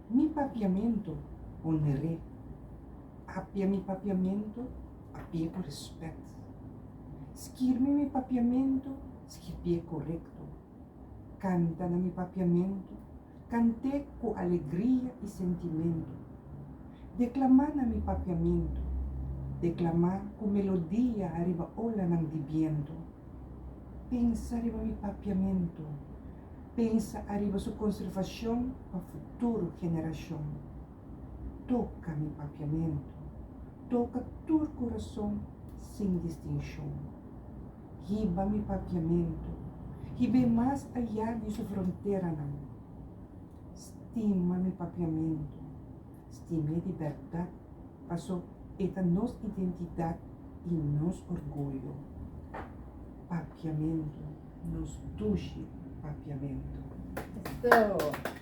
Mi papiamento, onere. Appia mi papiamento, appia con respeto. Schirmi mi papiamento, schirpie correcto. Canta na mi papiamento, cante con alegria e sentimento. Declamar na mi papiamento, declamar com melodia arriba ola ng di viento. Pensa arriba mi papiamento, pensa arriba su conservação para futuro geração. Toca mi papiamento, toca tu coração sem distinção. Riba mi papiamento, ribe mais allá de sua fronteira não. Estima mi papiamento, estima a liberdade, passou esta nossa identidade e nosso orgulho. Papiamento, nos duche papiamento. Eso.